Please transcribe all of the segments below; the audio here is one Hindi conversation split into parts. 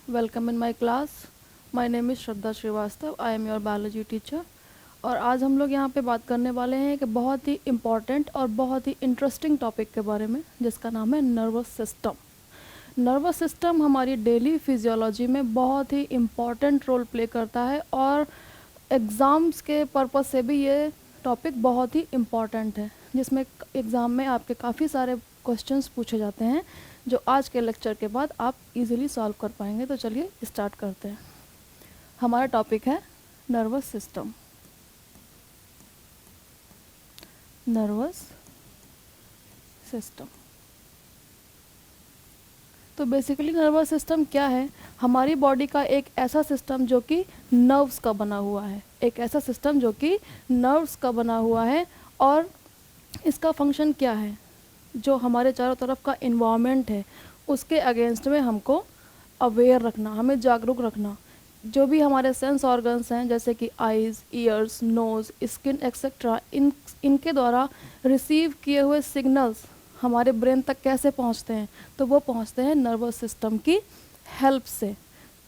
Welcome in my class. My name is Shraddha Srivastava. I am your biology teacher. और आज हम लोग यहाँ पे बात करने वाले हैं कि बहुत ही इम्पॉर्टेंट और बहुत ही इंटरेस्टिंग टॉपिक के बारे में, जिसका नाम है नर्वस सिस्टम. नर्वस सिस्टम हमारी डेली फिजियोलॉजी में बहुत ही इम्पॉर्टेंट रोल प्ले करता है और एग्ज़ाम्स के पर्पज़ से भी ये टॉपिक बहुत ही इम्पॉर्टेंट है, जिसमें एग्ज़ाम में आपके काफ़ी सारे क्वेश्चंस पूछे जाते हैं जो आज के लेक्चर के बाद आप इजीली सॉल्व कर पाएंगे. तो चलिए स्टार्ट करते हैं. हमारा टॉपिक है नर्वस सिस्टम. Nervous system. तो बेसिकली नर्वस सिस्टम क्या है? हमारी बॉडी का एक ऐसा सिस्टम जो कि नर्व्स का बना हुआ है. एक ऐसा सिस्टम जो कि नर्व्स का बना हुआ है. और इसका फंक्शन क्या है? जो हमारे चारों तरफ का इन्वायरमेंट है उसके अगेंस्ट में हमको अवेयर रखना, हमें जागरूक रखना. जो भी हमारे सेंस ऑर्गन्स हैं जैसे कि eyes, ears, nose, skin etcetera, इनके द्वारा रिसीव किए हुए सिग्नल्स हमारे ब्रेन तक कैसे पहुंचते हैं? तो वो पहुंचते हैं नर्वस सिस्टम की हेल्प से.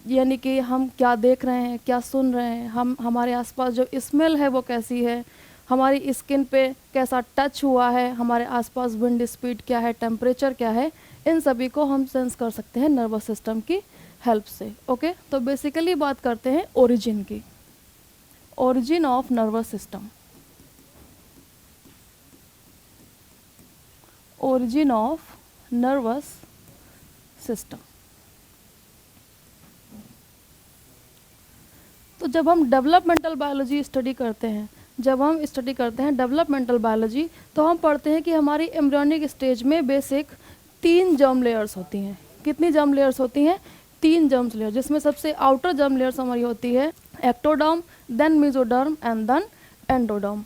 यानी कि हम क्या देख रहे हैं, क्या सुन रहे हैं, हमारे आसपास जो स्मेल है वो कैसी है, हमारी स्किन पे कैसा टच हुआ है, हमारे आसपास विंड स्पीड क्या है, टेम्परेचर क्या है, इन सभी को हम सेंस कर सकते हैं नर्वस सिस्टम की हेल्प से. ओके, तो बेसिकली बात करते हैं ओरिजिन की. Origin of nervous system. Origin of nervous system. तो जब हम डेवलपमेंटल बायोलॉजी स्टडी करते हैं, डेवलपमेंटल बायोलॉजी, तो हम पढ़ते हैं कि हमारी एम्ब्रियोनिक स्टेज में बेसिक 3 जर्म लेयर्स होती हैं. कितनी जर्म लेयर्स होती हैं? 3 जर्म लेयर, जिसमें सबसे आउटर जर्म लेयर्स हमारी होती है ectoderm, then mesoderm and then endoderm.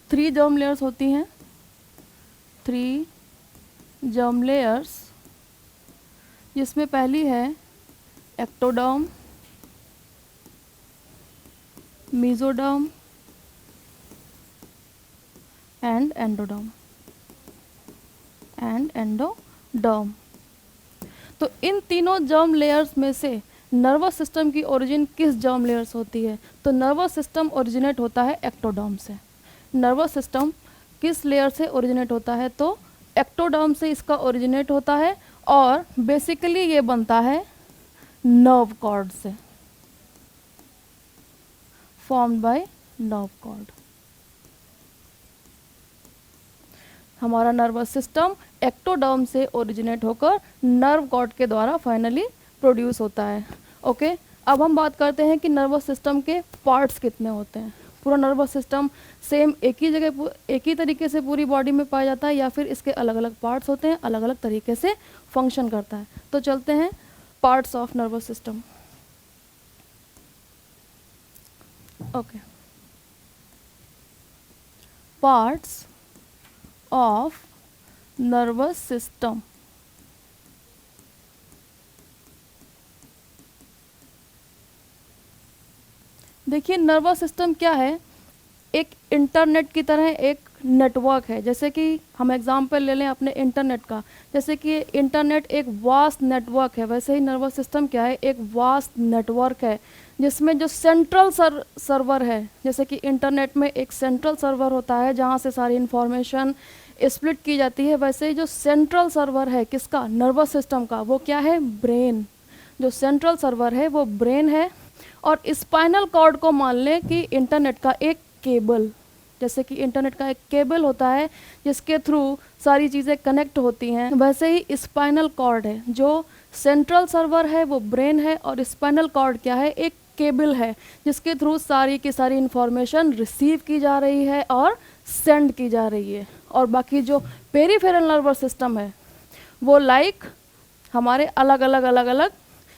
3 germ layers होती हैं. 3 जर्म लेयर्स, जिसमें पहली है एक्टोडर्म, मेसोडर्म एंड एंडोडर्म. तो इन तीनों जर्म लेयर्स में से नर्वस सिस्टम की ओरिजिन किस जर्म लेयर से होती है? तो नर्वस सिस्टम ओरिजिनेट होता है एक्टोडर्म से. नर्वस सिस्टम किस लेयर से ओरिजिनेट होता है? तो एक्टोडर्म से इसका ओरिजिनेट होता है. और बेसिकली ये बनता है नर्व कॉर्ड से, फॉर्म्ड बाय नर्व कॉर्ड. हमारा नर्वस सिस्टम एक्टोडर्म से ओरिजिनेट होकर नर्व कॉर्ड के द्वारा फाइनली प्रोड्यूस होता है. ओके, अब हम बात करते हैं कि नर्वस सिस्टम के पार्ट्स कितने होते हैं. पूरा नर्वस सिस्टम सेम एक ही जगह, एक ही तरीके से पूरी बॉडी में पाया जाता है, या फिर इसके अलग अलग पार्ट्स होते हैं, अलग अलग तरीके से फंक्शन करता है. तो चलते हैं parts of nervous system. Okay, parts of nervous system. देखिए, नर्वस सिस्टम क्या है? एक इंटरनेट की तरह एक नेटवर्क है. जैसे कि हम एग्जांपल ले लें अपने इंटरनेट का. जैसे कि इंटरनेट एक वास्ट नेटवर्क है, वैसे ही नर्वस सिस्टम क्या है? एक वास्ट नेटवर्क है, जिसमें जो सेंट्रल सर्वर है, जैसे कि इंटरनेट में एक सेंट्रल सर्वर होता है जहाँ से सारी इंफॉर्मेशन स्प्लिट की जाती है, वैसे ही जो सेंट्रल सर्वर है किसका? नर्वस सिस्टम का. वो क्या है? ब्रेन. जो सेंट्रल सर्वर है वो ब्रेन है. और स्पाइनल कॉर्ड को मान लें कि इंटरनेट का एक केबल, जैसे कि इंटरनेट का एक केबल होता है जिसके थ्रू सारी चीज़ें कनेक्ट होती हैं, वैसे ही स्पाइनल कॉर्ड है. जो सेंट्रल सर्वर है वो ब्रेन है, और स्पाइनल कॉर्ड क्या है? एक केबल है जिसके थ्रू सारी की सारी इंफॉर्मेशन रिसीव की जा रही है और सेंड की जा रही है. और बाकी जो पेरिफेरल नर्वस सिस्टम है वो हमारे अलग अलग,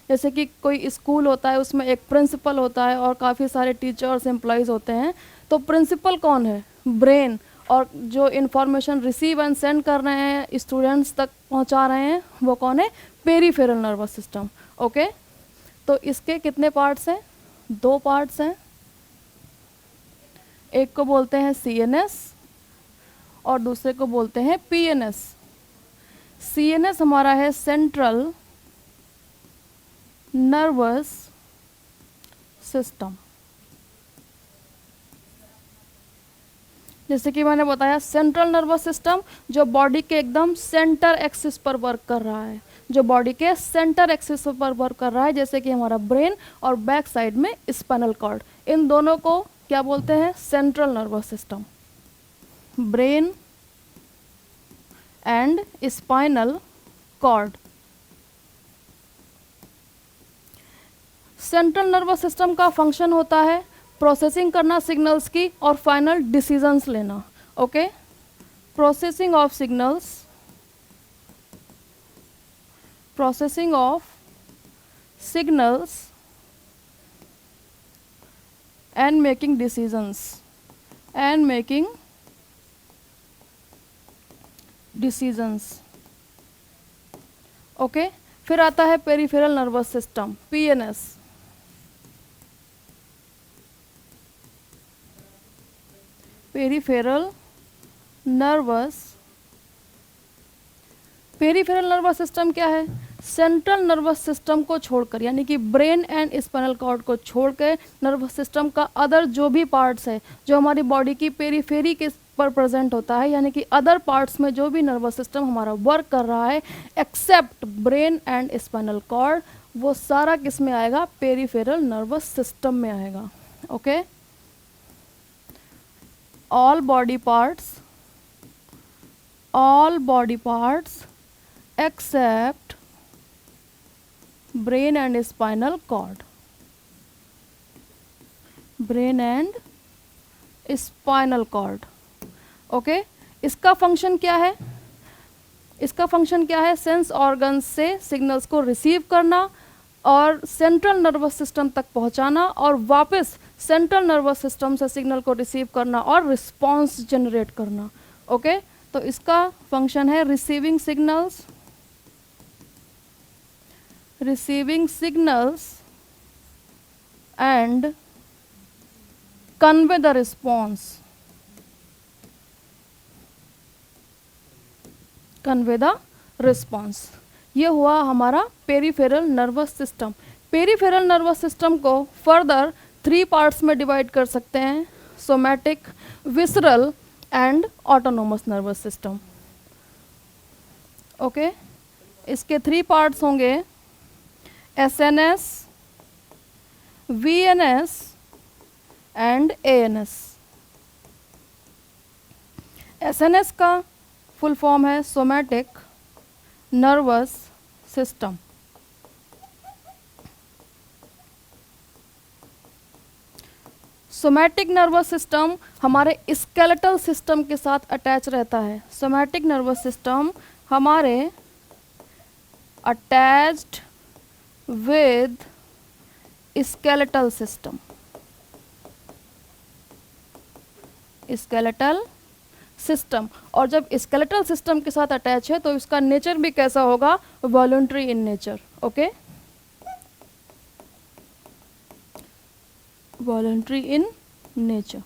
जैसे कि कोई स्कूल होता है, उसमें एक प्रिंसिपल होता है और काफ़ी सारे टीचर्स एम्प्लॉयज़ होते हैं. तो प्रिंसिपल कौन है? ब्रेन. और जो इन्फॉर्मेशन रिसीव एंड सेंड कर रहे हैं, स्टूडेंट्स तक पहुंचा रहे हैं, वो कौन है? Peripheral nervous system. ओके, तो इसके कितने पार्ट्स हैं? 2 पार्ट्स हैं. एक को बोलते हैं CNS और दूसरे को बोलते हैं PNS. CNS हमारा है सेंट्रल नर्वस सिस्टम। जैसे कि मैंने बताया सेंट्रल नर्वस सिस्टम जो बॉडी के एकदम सेंटर एक्सिस पर वर्क कर रहा है, जो बॉडी के सेंटर एक्सिस पर वर्क कर रहा है, जैसे कि हमारा ब्रेन और बैक साइड में स्पाइनल कॉर्ड, इन दोनों को क्या बोलते हैं? Central nervous system. Brain and spinal cord. Central nervous system का फंक्शन होता है प्रोसेसिंग करना सिग्नल्स की और फाइनल डिसीजंस लेना। Okay, processing of signals, processing of signals and making decisions, and making decisions. Okay, फिर आता है peripheral nervous system, PNS. Peripheral nervous system क्या है? सेंट्रल नर्वस सिस्टम को छोड़कर, यानी कि ब्रेन एंड स्पाइनल कॉर्ड को छोड़कर नर्वस सिस्टम का अदर जो भी पार्ट्स है, जो हमारी बॉडी की पेरीफेरी के पर प्रेजेंट होता है, यानी कि अदर पार्ट्स में जो भी नर्वस सिस्टम हमारा वर्क कर रहा है except brain and spinal cord, वो सारा किस में आएगा? पेरिफेरल नर्वस सिस्टम में आएगा। Okay, all body parts except brain and spinal cord, brain and spinal cord। Okay, इसका फंक्शन क्या है? इसका फंक्शन क्या है? सेंस ऑर्गन्स से सिग्नल्स को रिसीव करना और सेंट्रल नर्वस सिस्टम तक पहुंचाना और वापस सेंट्रल नर्वस सिस्टम से सिग्नल को रिसीव करना और रिस्पॉन्स जनरेट करना। ओके, तो इसका फंक्शन है receiving signals and convey the response, convey the response. ये हुआ हमारा peripheral nervous system. Peripheral nervous system को फर्दर 3 पार्ट्स में डिवाइड कर सकते हैं, somatic, visceral and autonomous nervous system. Okay, इसके 3 पार्ट्स होंगे SNS, VNS and ANS. SNS का फुल फॉर्म है somatic nervous system. Somatic nervous system हमारे स्केलेटल सिस्टम के साथ अटैच रहता है। सोमैटिक नर्वस सिस्टम हमारे attached with skeletal system, skeletal system. और जब स्केलेटल सिस्टम के साथ अटैच है तो इसका नेचर भी कैसा होगा? Voluntary in nature. Okay, voluntary in nature.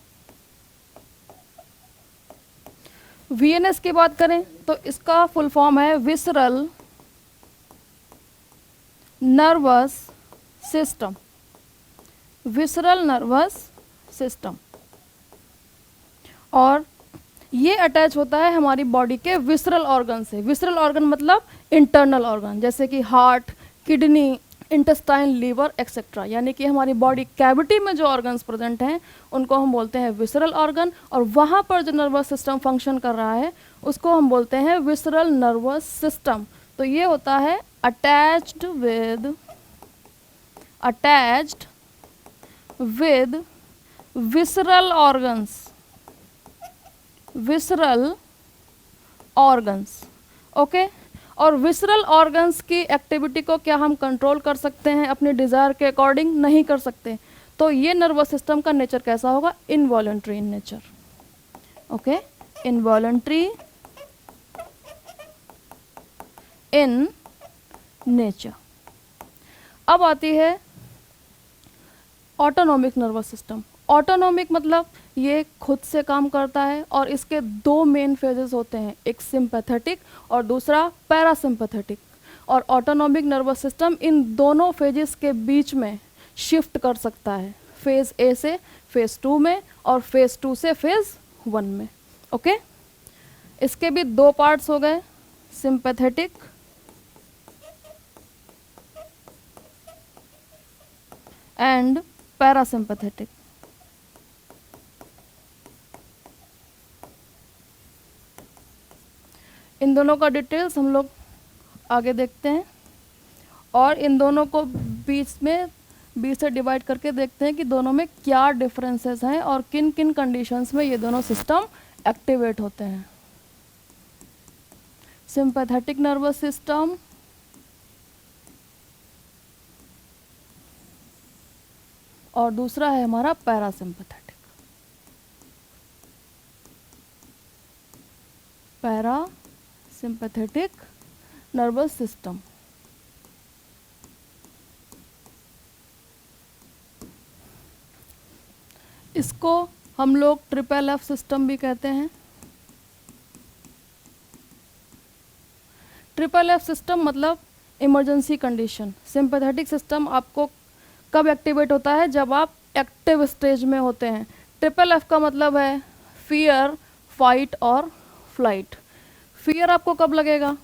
VNS की बात करें तो इसका फुल फॉर्म है visceral nervous system, visceral nervous system. और ये अटैच होता है हमारी बॉडी के विसरल ऑर्गन से। विसरल ऑर्गन मतलब इंटरनल ऑर्गन, जैसे कि heart, kidney, intestine, liver etcetera, यानी कि हमारी बॉडी कैविटी में जो ऑर्गन्स प्रेजेंट हैं उनको हम बोलते हैं विसरल ऑर्गन। और वहाँ पर जो नर्वस सिस्टम फंक्शन कर रहा है उसको हम बोलते हैं विसरल नर्वस सिस्टम। तो ये होता है attached with visceral organs, visceral organs. Okay, और विसरल ऑर्गन्स की एक्टिविटी को क्या हम कंट्रोल कर सकते हैं अपने डिज़ायर के अकॉर्डिंग? नहीं कर सकते। तो ये नर्वस सिस्टम का नेचर कैसा होगा? Involuntary in nature. Okay, involuntary in nature. अब आती है ऑटोनोमिक नर्वस सिस्टम। ऑटोनोमिक मतलब ये खुद से काम करता है और इसके 2 मेन फेजेस होते हैं, एक सिंपैथेटिक और दूसरा पैरासिम्पैथेटिक। और ऑटोनॉमिक नर्वस सिस्टम इन दोनों फेजेस के बीच में शिफ्ट कर सकता है, फेज़ ए से फेज़ 2 में और फेज़ 2 से फेज़ 1 में। ओके, इसके भी दो पार्ट्स हो गए, सिंपैथेटिक एंड पैरासिम्पैथेटिक। इन दोनों का डिटेल्स हम लोग आगे देखते हैं और इन दोनों को बीच से डिवाइड करके देखते हैं कि दोनों में क्या डिफरेंसेस हैं और किन किन कंडीशंस में ये दोनों सिस्टम एक्टिवेट होते हैं। सिंपैथेटिक नर्वस सिस्टम और दूसरा है हमारा पैरासिम्पैथेटिक। पैरासिम्पैथेटिक नर्वस सिस्टम, इसको हम लोग ट्रिपल एफ सिस्टम भी कहते हैं। ट्रिपल एफ सिस्टम मतलब इमरजेंसी कंडीशन। सिंपैथेटिक सिस्टम आपको कब एक्टिवेट होता है? जब आप एक्टिव स्टेज में होते हैं। ट्रिपल एफ का मतलब है फियर, फाइट और फ्लाइट। फियर आपको कब लगेगा?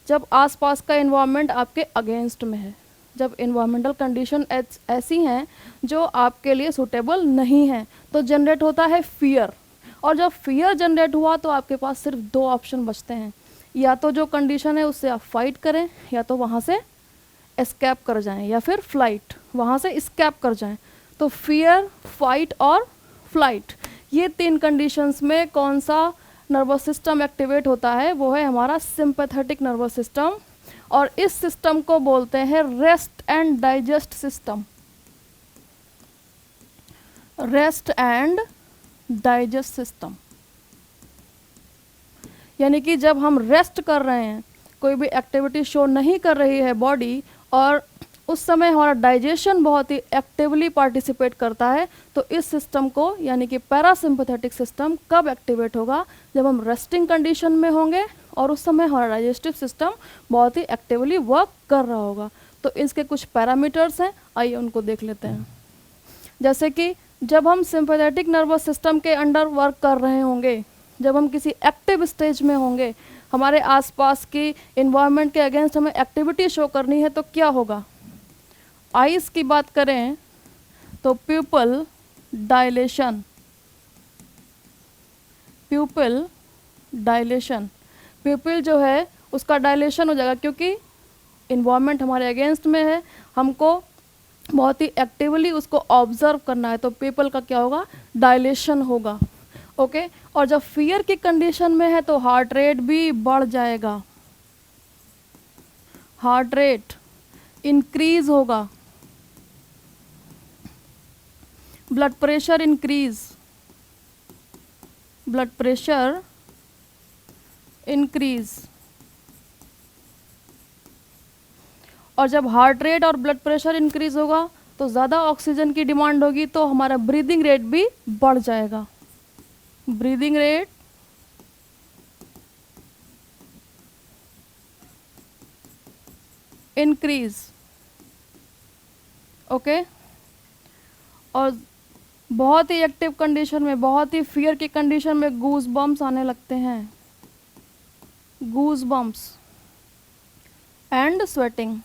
जब आसपास का इन्वायरमेंट आपके अगेंस्ट में है, जब इन्वायरमेंटल कंडीशन ऐसी हैं जो आपके लिए सूटेबल नहीं है, तो जनरेट होता है फियर। और जब फियर जनरेट हुआ तो आपके पास सिर्फ दो ऑप्शन बचते हैं, या तो जो कंडीशन है उससे आप फाइट करें, या तो वहाँ से एस्केप कर जाएं, या फिर फ्लाइट, वहाँ से एस्केप कर जाएं। तो फियर, फाइट और फ्लाइट, ये तीन कंडीशंस में कौन सा नर्वस सिस्टम एक्टिवेट होता है? वो है हमारा सिंपैथेटिक नर्वस सिस्टम। और इस सिस्टम को बोलते हैं rest and digest system. Rest and digest system यानी कि जब हम रेस्ट कर रहे हैं, कोई भी एक्टिविटी शो नहीं कर रही है बॉडी, और उस समय हमारा डाइजेशन बहुत ही एक्टिवली पार्टिसिपेट करता है, तो इस सिस्टम को यानी कि पैरासिम्पैथेटिक सिस्टम कब एक्टिवेट होगा? जब हम रेस्टिंग कंडीशन में होंगे और उस समय हमारा डाइजेस्टिव सिस्टम बहुत ही एक्टिवली वर्क कर रहा होगा। तो इसके कुछ पैरामीटर्स हैं, आइए उनको देख लेते हैं। जैसे कि जब हम सिंपैथेटिक नर्वस सिस्टम के अंडर वर्क कर रहे होंगे, जब हम किसी एक्टिव स्टेज में होंगे, हमारे आसपास की इन्वायरमेंट के अगेंस्ट हमें एक्टिविटी शो करनी है, तो क्या होगा? आइज़ की बात करें तो pupil dilation, pupil dilation, pupil जो है उसका डायलेशन हो जाएगा, क्योंकि इन्वायरमेंट हमारे अगेंस्ट में है, हमको बहुत ही एक्टिवली उसको ऑब्जर्व करना है, तो प्यूपिल का क्या होगा? डायलेशन होगा। ओके, और जब फियर की कंडीशन में है तो हार्ट रेट भी बढ़ जाएगा, हार्ट रेट इंक्रीज होगा, blood pressure increase, blood pressure increase. और जब हार्ट रेट और ब्लड प्रेशर इंक्रीज होगा तो ज़्यादा ऑक्सीजन की डिमांड होगी, तो हमारा ब्रीदिंग रेट भी बढ़ जाएगा, ब्रीदिंग रेट इंक्रीज। ओके, और बहुत ही एक्टिव कंडीशन में, बहुत ही फियर की कंडीशन में गूज बम्प्स आने लगते हैं, गूज bumps and sweating,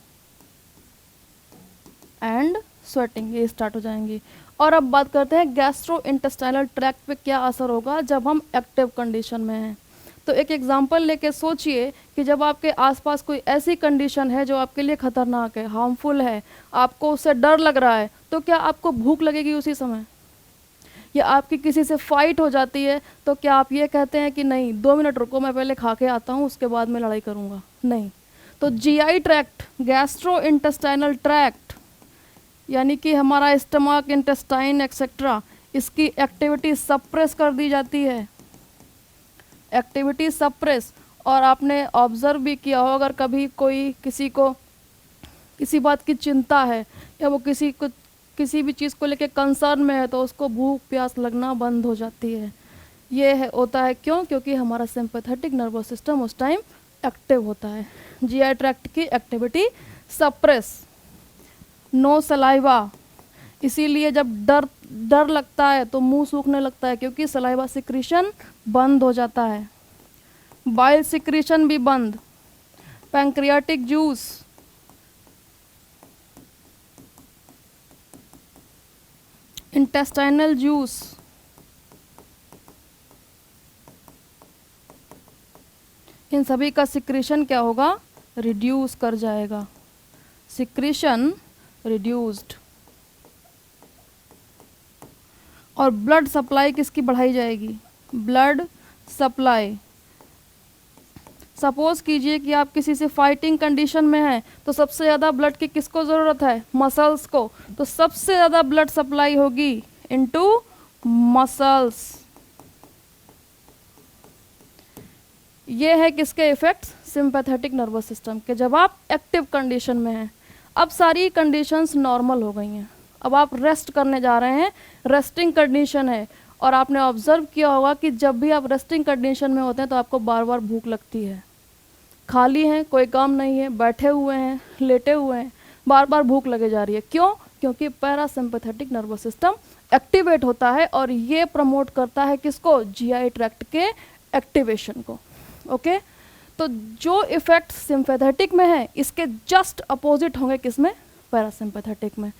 and sweating, ये स्टार्ट हो जाएंगी। और अब बात करते हैं गैस्ट्रो इंटेस्टाइनल ट्रैक्ट पे क्या असर होगा जब हम एक्टिव कंडीशन में हैं। तो एक एग्जांपल लेके सोचिए कि जब आपके आसपास कोई ऐसी कंडीशन है जो आपके लिए खतरनाक है, हार्मफुल है, आपको उससे डर लग रहा है, तो क्या आपको भूख लगेगी उसी समय? या आपकी किसी से फाइट हो जाती है, तो क्या आप ये कहते हैं कि नहीं 2 मिनट रुको, मैं पहले खा के आता हूँ, उसके बाद मैं लड़ाई करूँगा? नहीं। तो GI tract, gastro intestinal tract, यानी कि हमारा स्टमक, इंटेस्टाइन एक्सेट्रा, इसकी एक्टिविटी सप्रेस कर दी जाती है, एक्टिविटी सप्रेस। और आपने ऑब्जर्व भी किया हो, अगर कभी कोई किसी को किसी बात की चिंता है, या वो किसी भी चीज़ को लेके कंसर्न में है, तो उसको भूख प्यास लगना बंद हो जाती है। ये होता है क्यों? क्योंकि हमारा सिंपैथेटिक नर्वस सिस्टम उस टाइम एक्टिव होता है। जीआई ट्रैक्ट की एक्टिविटी सप्रेस, नो सलाइवा, इसीलिए जब डर लगता है तो मुंह सूखने लगता है क्योंकि सलाइवा सिक्रीशन बंद हो जाता है। बाइल सिक्रीशन भी बंद। पैंक्रियाटिक जूस, इंटेस्टाइनल जूस, इन सभी का सिक्रीशन क्या होगा, रिड्यूस कर जाएगा। Secretion reduced. और ब्लड सप्लाई किसकी बढ़ाई जाएगी, ब्लड सप्लाई। सपोज कीजिए कि आप किसी से फाइटिंग कंडीशन में हैं तो सबसे ज़्यादा ब्लड की किसको ज़रूरत है, मसल्स को, तो सबसे ज़्यादा ब्लड सप्लाई होगी इनटू मसल्स। ये है किसके इफेक्ट्स, सिंपैथेटिक नर्वस सिस्टम के, जब आप एक्टिव कंडीशन में हैं। अब सारी कंडीशंस नॉर्मल हो गई हैं, अब आप रेस्ट करने जा रहे हैं, रेस्टिंग कंडीशन है। और आपने ऑब्जर्व किया होगा कि जब भी आप रेस्टिंग कंडीशन में होते हैं तो आपको बार बार भूख लगती है। खाली हैं, कोई काम नहीं है, बैठे हुए हैं, लेटे हुए हैं, बार बार भूख लगे जा रही है। क्यों? क्योंकि पैरासिम्पैथेटिक नर्वस सिस्टम एक्टिवेट होता है और ये प्रमोट करता है किसको, जीआई ट्रैक्ट के एक्टिवेशन को। ओके, तो जो इफेक्ट सिंपैथेटिक में है इसके जस्ट अपोजिट होंगे किसमें, पैरासिम्पैथेटिक में।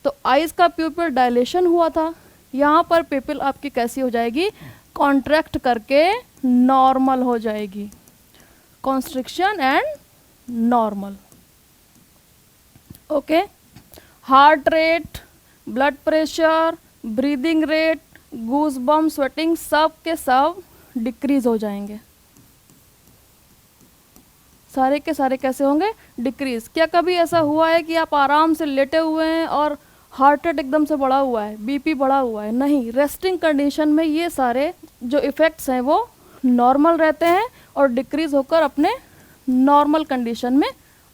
तो आइज का प्यूपिल डायलेशन हुआ था, यहाँ पर प्यूपिल आपकी कैसी हो जाएगी, कॉन्ट्रैक्ट करके नॉर्मल हो जाएगी। Constriction and normal. Okay, heart rate, blood pressure, breathing rate, goose bomb, sweating, सब के सब डिक्रीज हो जाएंगे। सारे के सारे कैसे होंगे, डिक्रीज। क्या कभी ऐसा हुआ है कि आप आराम से लेटे हुए हैं और हार्ट रेट एकदम से बढ़ा हुआ है, बीपी बढ़ा हुआ है? नहीं, रेस्टिंग कंडीशन में ये सारे जो इफ़ेक्ट्स हैं वो नॉर्मल रहते हैं और डिक्रीज होकर अपने नॉर्मल कंडीशन में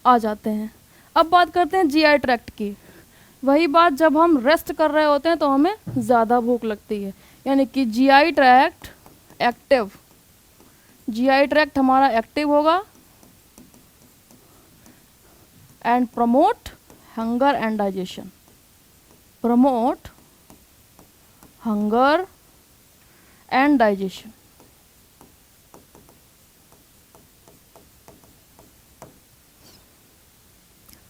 आ जाते हैं। अब बात करते हैं जीआई ट्रैक्ट की। वही बात, जब हम रेस्ट कर रहे होते हैं तो हमें ज़्यादा भूख लगती है, यानी कि GI tract active, GI tract हमारा एक्टिव होगा and promote hunger and digestion, promote hunger and digestion.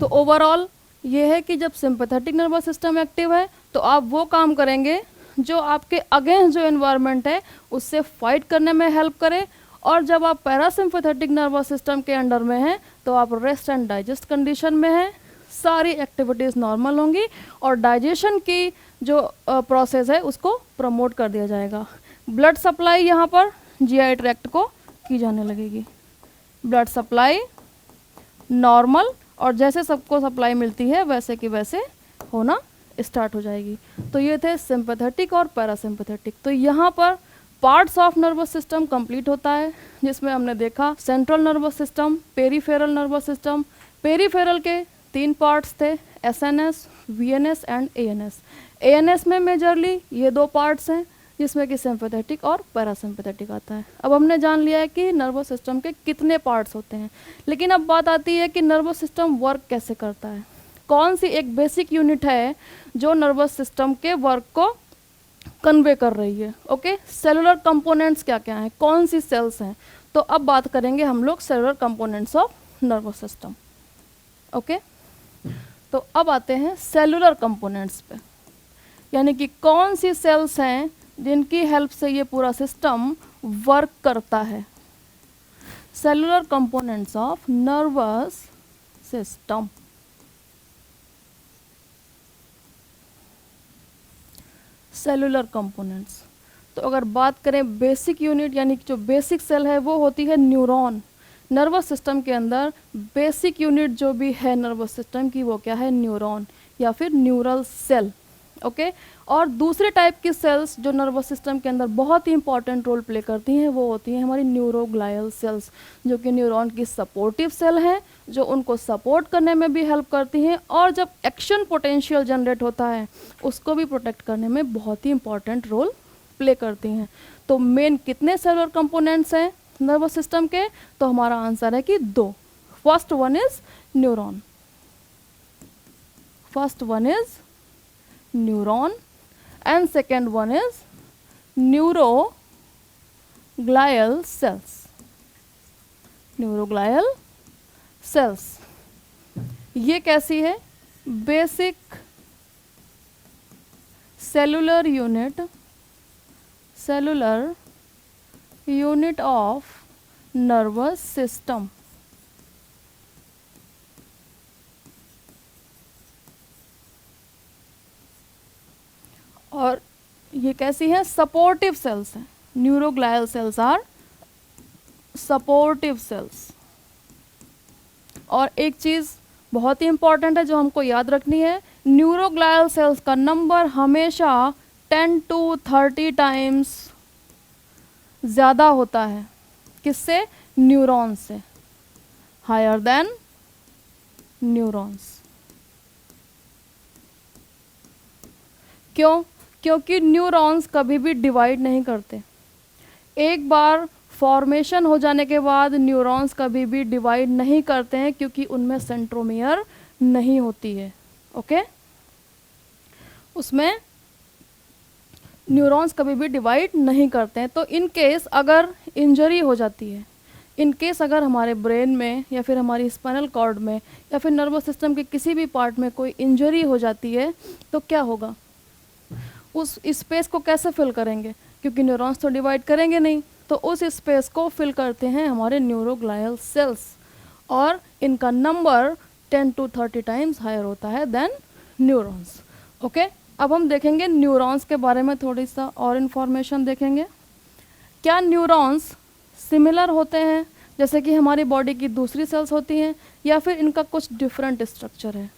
तो ओवरऑल ये है कि जब सिंपैथेटिक नर्वस सिस्टम एक्टिव है तो आप वो काम करेंगे जो आपके अगेंस्ट जो एनवायरनमेंट है उससे फाइट करने में हेल्प करे, और जब आप पैरासिम्पैथेटिक नर्वस सिस्टम के अंडर में हैं तो आप रेस्ट एंड डाइजेस्ट कंडीशन में हैं, सारी एक्टिविटीज़ नॉर्मल होंगी और डाइजेशन की जो प्रोसेस है उसको प्रमोट कर दिया जाएगा। ब्लड सप्लाई यहाँ पर जीआई ट्रैक्ट को की जाने लगेगी, ब्लड सप्लाई नॉर्मल, और जैसे सबको सप्लाई मिलती है वैसे की वैसे होना स्टार्ट हो जाएगी। तो ये थे सिंपैथेटिक और पैरासिम्पैथेटिक। तो यहाँ पर parts of nervous system complete होता है, जिसमें हमने देखा central nervous system, peripheral nervous system. Peripheral के 3 पार्ट्स थे, SNS, VNS and ANS. ANS में मेजरली ये 2 पार्ट्स हैं जिसमें कि सिंपैथेटिक और पैरासिम्पैथेटिक आता है। अब हमने जान लिया है कि नर्वस सिस्टम के कितने पार्ट्स होते हैं, लेकिन अब बात आती है कि नर्वस सिस्टम वर्क कैसे करता है। कौन सी एक बेसिक यूनिट है जो नर्वस सिस्टम के वर्क को कन्वे कर रही है। ओके, सेलुलर कंपोनेंट्स क्या क्या हैं, कौन सी सेल्स हैं। तो अब बात करेंगे हम लोग cellular components of nervous system. Okay, तो अब आते हैं सेलुलर कंपोनेंट्स पे, यानी कि कौन सी सेल्स हैं जिनकी हेल्प से ये पूरा सिस्टम वर्क करता है। Cellular components of nervous system. Cellular components, तो अगर बात करें बेसिक यूनिट यानी कि जो बेसिक सेल है वो होती है न्यूरॉन। नर्वस सिस्टम के अंदर बेसिक यूनिट जो भी है नर्वस सिस्टम की वो क्या है, न्यूरॉन या फिर न्यूरल सेल। ओके, और दूसरे टाइप की सेल्स जो नर्वस सिस्टम के अंदर बहुत ही इंपॉर्टेंट रोल प्ले करती हैं वो होती हैं हमारी न्यूरोग्लायल सेल्स, जो कि न्यूरॉन की सपोर्टिव सेल हैं, जो उनको सपोर्ट करने में भी हेल्प करती हैं, और जब एक्शन पोटेंशियल जनरेट होता है उसको भी प्रोटेक्ट करने में बहुत ही इंपॉर्टेंट रोल प्ले करती हैं। तो मेन कितने सेलुलर कंपोनेंट्स हैं, नर्वस सिस्टम के, तो हमारा आंसर है कि 2। First one is neuron, first one is neuron and second one is neuroglial cells, neuroglial cells. ये कैसी है? Basic cellular unit of nervous system. और ये कैसी है? सपोर्टिव सेल्स हैं। Neuroglial cells are supportive cells. और एक चीज़ बहुत ही इंपॉर्टेंट है जो हमको याद रखनी है, न्यूरोग्लायल सेल्स का नंबर हमेशा 10 to 30 टाइम्स ज़्यादा होता है। किससे? न्यूरॉन्स से, हायर देन न्यूरॉन्स। क्यों? क्योंकि न्यूरॉन्स कभी भी डिवाइड नहीं करते। एक बार फॉर्मेशन हो जाने के बाद न्यूरॉन्स कभी भी डिवाइड नहीं करते हैं, क्योंकि उनमें सेंट्रोमियर नहीं होती है। ओके, उसमें न्यूरॉन्स कभी भी डिवाइड नहीं करते हैं। तो इन केस अगर इंजरी हो जाती है, इन केस अगर हमारे ब्रेन में या फिर हमारी स्पाइनल कॉर्ड में या फिर नर्वस सिस्टम के किसी भी पार्ट में कोई इंजरी हो जाती है, तो क्या होगा? उस स्पेस को कैसे फिल करेंगे? क्योंकि न्यूरॉन्स तो डिवाइड करेंगे नहीं, तो उस स्पेस को फिल करते हैं हमारे न्यूरोग्लायल सेल्स, और इनका नंबर 10 to 30 टाइम्स हायर होता है देन न्यूरॉन्स। ओके, अब हम देखेंगे न्यूरॉन्स के बारे में थोड़ी सा और इन्फॉर्मेशन देखेंगे। क्या न्यूरॉन्स सिमिलर होते हैं जैसे कि हमारी बॉडी की दूसरी सेल्स होती हैं, या फिर इनका कुछ डिफरेंट स्ट्रक्चर है?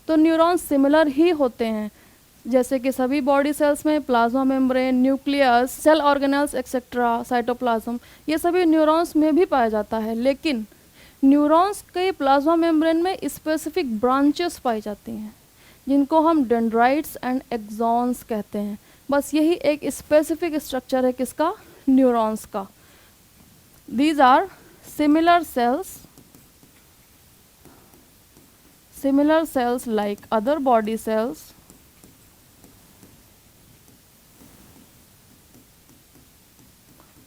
तो न्यूरॉन्स सिमिलर ही होते हैं, जैसे कि सभी बॉडी सेल्स में plasma membrane, nucleus, cell organelles etcetera, cytoplasm, ये सभी न्यूरॉन्स में भी पाया जाता है। लेकिन न्यूरॉन्स के प्लाज्मा मेम्ब्रेन में स्पेसिफिक ब्रांचेस पाई जाती हैं, जिनको हम डेंड्राइट्स एंड एक्सॉन्स कहते हैं। बस यही एक स्पेसिफिक स्ट्रक्चर है किसका? न्यूरॉन्स का। These are similar cells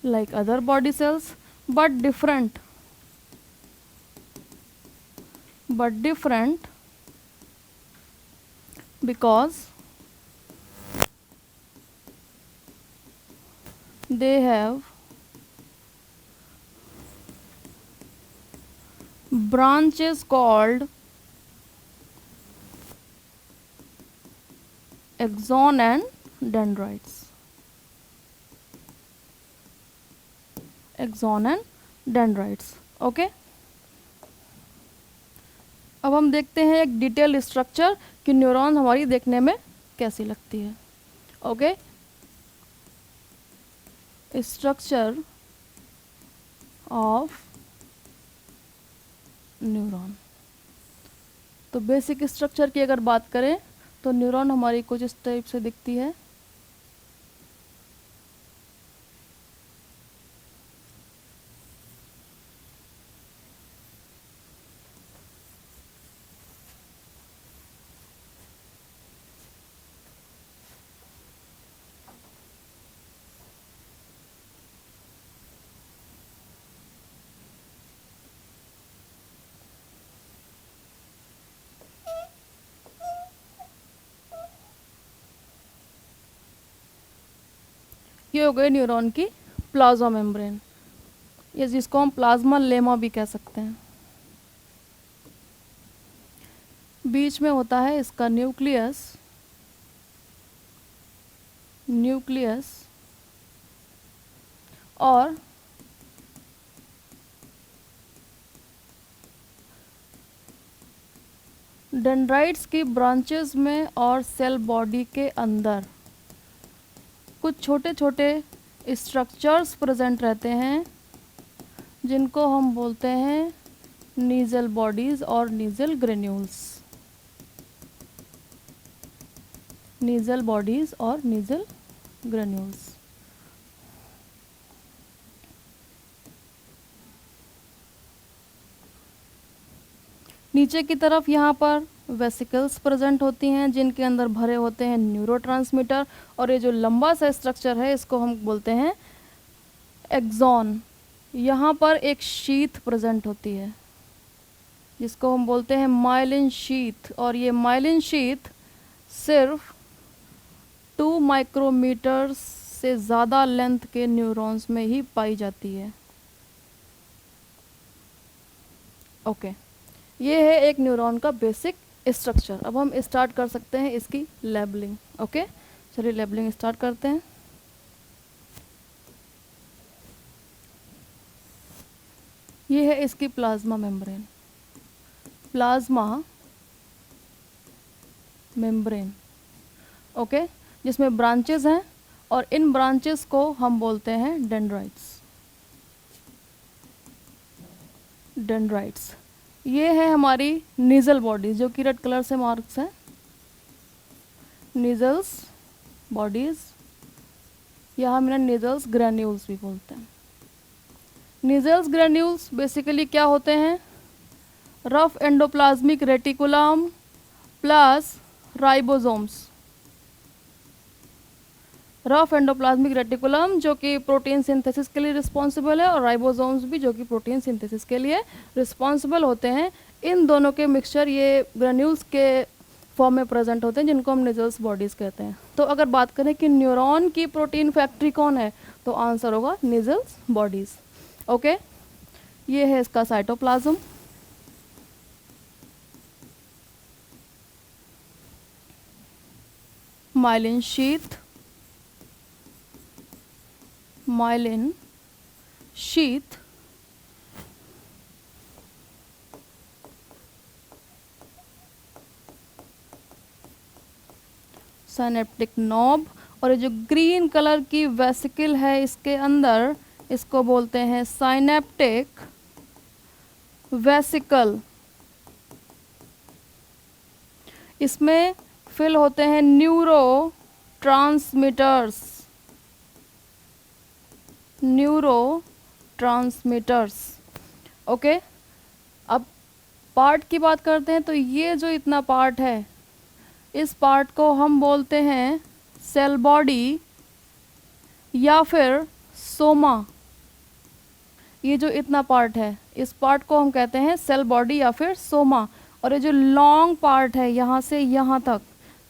like other body cells, but different because they have branches called axon and dendrites. Axon and dendrites. Okay, अब हम देखते हैं एक डिटेल स्ट्रक्चर कि न्यूरॉन हमारी देखने में कैसी लगती है। Okay, structure of neuron. तो बेसिक स्ट्रक्चर की अगर बात करें तो न्यूरॉन हमारी कुछ इस टाइप से दिखती है। ये हो गए न्यूरॉन की प्लाज्मा मेम्ब्रेन, ये जिसको हम प्लाज्मा लेमा भी कह सकते हैं। बीच में होता है इसका न्यूक्लियस और डेंड्राइट्स की ब्रांचेस में और सेल बॉडी के अंदर कुछ छोटे छोटे स्ट्रक्चर्स प्रेजेंट रहते हैं, जिनको हम बोलते हैं नीजल बॉडीज और नीजल ग्रेन्यूल्स। नीजल बॉडीज और नीजल ग्रेन्यूल्स। नीचे की तरफ यहाँ पर वेसिकल्स प्रेजेंट होती हैं जिनके अंदर भरे होते हैं न्यूरोट्रांसमीटर, और ये जो लंबा सा स्ट्रक्चर है इसको हम बोलते हैं एक्सॉन। यहाँ पर एक शीथ प्रेजेंट होती है जिसको हम बोलते हैं माइलिन शीथ, और ये माइलिन शीथ सिर्फ 2 माइक्रोमीटर से ज़्यादा लेंथ के न्यूरॉन्स में ही पाई जाती है। ओके, ये है एक न्यूरॉन का बेसिक स्ट्रक्चर। अब हम स्टार्ट कर सकते हैं इसकी लेबलिंग। ओके, चलिए लेबलिंग स्टार्ट करते हैं। ये है इसकी plasma membrane, plasma membrane, okay, जिसमें ब्रांचेस हैं और इन ब्रांचेस को हम बोलते हैं डेंड्राइट्स। डेंड्राइट्स ये है हमारी नीजल बॉडीज जो कि रेड कलर से मार्क्स हैं, नीजल्स बॉडीज, या हम इन्हें नीजल्स ग्रैन्यूल्स भी बोलते हैं। नीजल्स ग्रैन्यूल्स बेसिकली क्या होते हैं? Rough endoplasmic reticulum plus ribosomes. Rough endoplasmic reticulum जो कि प्रोटीन सिंथेसिस के लिए रिस्पॉन्सिबल है, और राइबोसोम्स भी जो कि प्रोटीन सिंथेसिस के लिए रिस्पॉन्सिबल होते हैं। इन दोनों के मिक्सचर ये ग्रेन्यूल्स के फॉर्म में प्रेजेंट होते हैं जिनको हम नीजल्स बॉडीज़ कहते हैं। तो अगर बात करें कि न्यूरॉन की प्रोटीन फैक्ट्री कौन है, तो आंसर होगा नीजल्स बॉडीज़। ओके, ये है इसका cytoplasm. Myelin sheath, myelin sheath, synaptic knob, और ये जो ग्रीन कलर की वेसिकल है इसके अंदर, इसको बोलते हैं साइनेप्टिक वेसिकल। इसमें फिल होते हैं neuro transmitters, neuro transmitters. Okay, अब पार्ट की बात करते हैं। तो ये जो इतना पार्ट है, इस पार्ट को हम बोलते हैं सेल बॉडी या फिर सोमा। ये जो इतना पार्ट है, इस पार्ट को हम कहते हैं सेल बॉडी या फिर सोमा। और ये जो लॉन्ग पार्ट है यहाँ से यहाँ तक,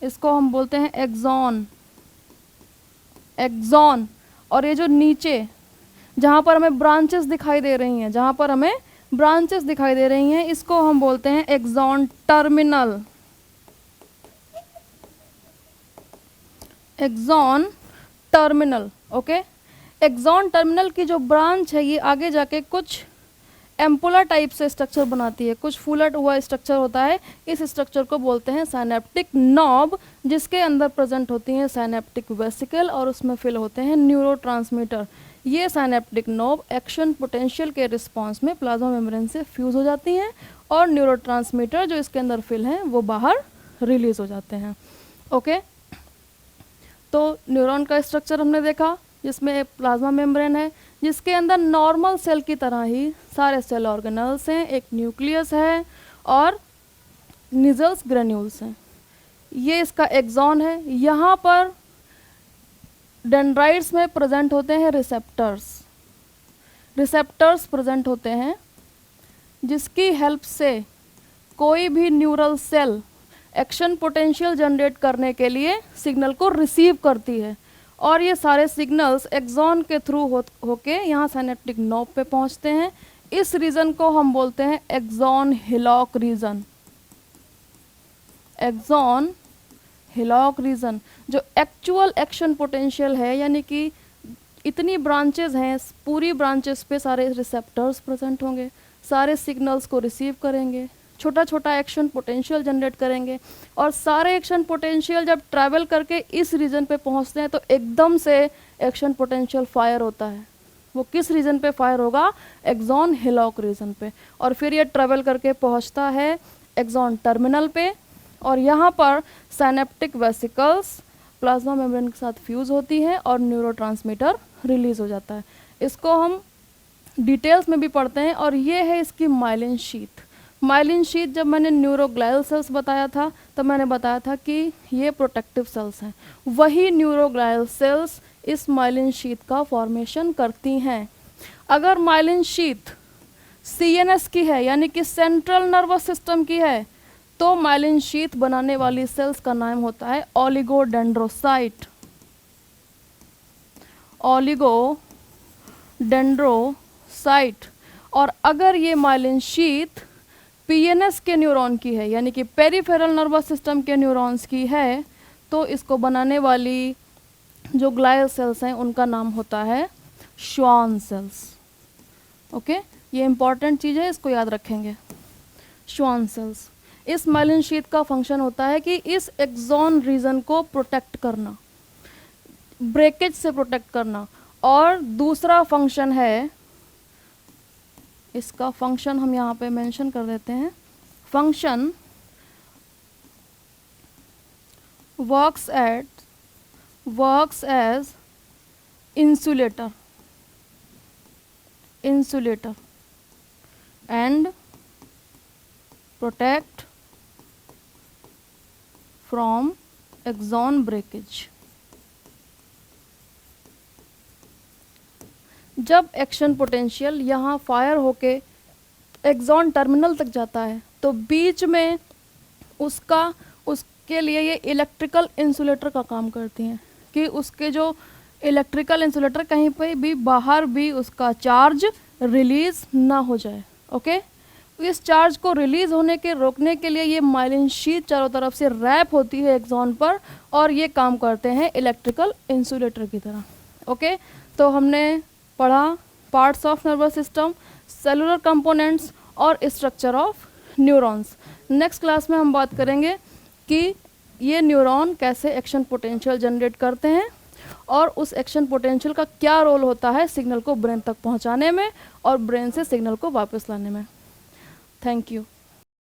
इसको हम बोलते हैं एक्सॉन, एक्सॉन। और ये जो नीचे जहाँ पर हमें ब्रांचेस दिखाई दे रही हैं, जहाँ पर हमें ब्रांचेस दिखाई दे रही हैं, इसको हम बोलते हैं axon terminal, axon terminal. Okay, axon terminal की जो ब्रांच है ये आगे जाके कुछ एम्पुलर टाइप से स्ट्रक्चर बनाती है, कुछ फूलट हुआ स्ट्रक्चर होता है। इस स्ट्रक्चर को बोलते हैं साइनेप्टिक नॉब, जिसके अंदर प्रेजेंट होती हैं साइनेप्टिक वेसिकल और उसमें फिल होते हैं न्यूरोट्रांसमीटर। ये साइनेप्टिक नॉब एक्शन पोटेंशियल के रिस्पॉन्स में प्लाज्मा मेम्ब्रेन से फ्यूज हो जाती हैं और न्यूरोट्रांसमीटर जो इसके अंदर फिल हैं वो बाहर रिलीज हो जाते हैं। ओके, तो न्यूरॉन का स्ट्रक्चर हमने देखा जिसमें एक प्लाज्मा मेम्ब्रेन है जिसके अंदर नॉर्मल सेल की तरह ही सारे सेल ऑर्गेनल्स हैं, एक न्यूक्लियस है और नीजल्स ग्रेन्यूल्स हैं। ये इसका एक्सॉन है। यहाँ पर डेंड्राइट्स में प्रेजेंट होते हैं रिसेप्टर्स, रिसेप्टर्स प्रेजेंट होते हैं जिसकी हेल्प से कोई भी neural cell action potential generate करने के लिए सिग्नल को रिसीव करती है, और ये सारे सिग्नल्स एक्सॉन के थ्रू होके यहाँ साइनेप्टिक नॉब पे पहुँचते हैं। इस रीजन को हम बोलते हैं axon hillock region, axon hillock region. जो एक्चुअल एक्शन पोटेंशियल है, यानी कि इतनी ब्रांचेस हैं, पूरी ब्रांचेस पे सारे रिसेप्टर्स प्रेजेंट होंगे, सारे सिग्नल्स को रिसीव करेंगे, छोटा छोटा एक्शन पोटेंशियल जनरेट करेंगे, और सारे एक्शन पोटेंशियल जब ट्रैवल करके इस रीजन पे पहुंचते हैं तो एकदम से एक्शन पोटेंशियल फायर होता है। वो किस रीजन पे फायर होगा? एक्सॉन हिलॉक रीजन पे। और फिर ये ट्रैवल करके पहुंचता है एक्सॉन टर्मिनल पे, और यहाँ पर साइनेप्टिक वेसिकल्स प्लाज्मा मेम्ब्रेन के साथ फ्यूज होती है और न्यूरोट्रांसमीटर रिलीज हो जाता है। इसको हम डिटेल्स में भी पढ़ते हैं। और ये है इसकी माइलिन शीथ। माइलिन शीथ जब मैंने न्यूरोग्लायल सेल्स बताया था तब मैंने बताया था कि ये प्रोटेक्टिव सेल्स हैं, वही न्यूरोग्लायल सेल्स इस माइलिन शीथ का फॉर्मेशन करती हैं। अगर माइलिन शीथ CNS की है यानी कि सेंट्रल नर्वस सिस्टम की है तो माइलिन शीथ बनाने वाली सेल्स का नाम होता है ओलिगोडेंड्रोसाइट। ओलिगोडेंड्रोसाइट। और अगर ये माइलिन शीथ PNS के न्यूरॉन की है यानी कि पेरिफेरल नर्वस सिस्टम के न्यूरॉन्स की है तो इसको बनाने वाली जो ग्लायल सेल्स हैं उनका नाम होता है श्वान सेल्स। ओके, ये इंपॉर्टेंट चीज़ है, इसको याद रखेंगे। Schwann cells. इस माइलिन शीथ का फंक्शन होता है कि इस एक्सॉन रीजन को प्रोटेक्ट करना, ब्रेकेज से प्रोटेक्ट करना। और दूसरा फंक्शन है, इसका फंक्शन हम यहाँ पे मेंशन कर देते हैं। Function works as insulator and protect from axon breakage। जब एक्शन पोटेंशियल यहाँ फायर होके एक्सॉन टर्मिनल तक जाता है तो बीच में उसके लिए ये इलेक्ट्रिकल इंसुलेटर का काम करती हैं कि उसके जो इलेक्ट्रिकल इंसुलेटर कहीं पे भी बाहर भी उसका चार्ज रिलीज ना हो जाए। ओके, इस चार्ज को रिलीज होने के रोकने के लिए ये माइलिन शीथ चारों तरफ से रैप होती है एक्सॉन पर और ये काम करते हैं इलेक्ट्रिकल इंसुलेटर की तरह। ओके, तो हमने पढ़ा parts of nervous system, cellular components और structure of neurons. Next class में हम बात करेंगे कि ये न्यूरॉन कैसे एक्शन पोटेंशियल जनरेट करते हैं और उस एक्शन पोटेंशियल का क्या रोल होता है सिग्नल को ब्रेन तक पहुंचाने में और ब्रेन से सिग्नल को वापस लाने में। Thank you.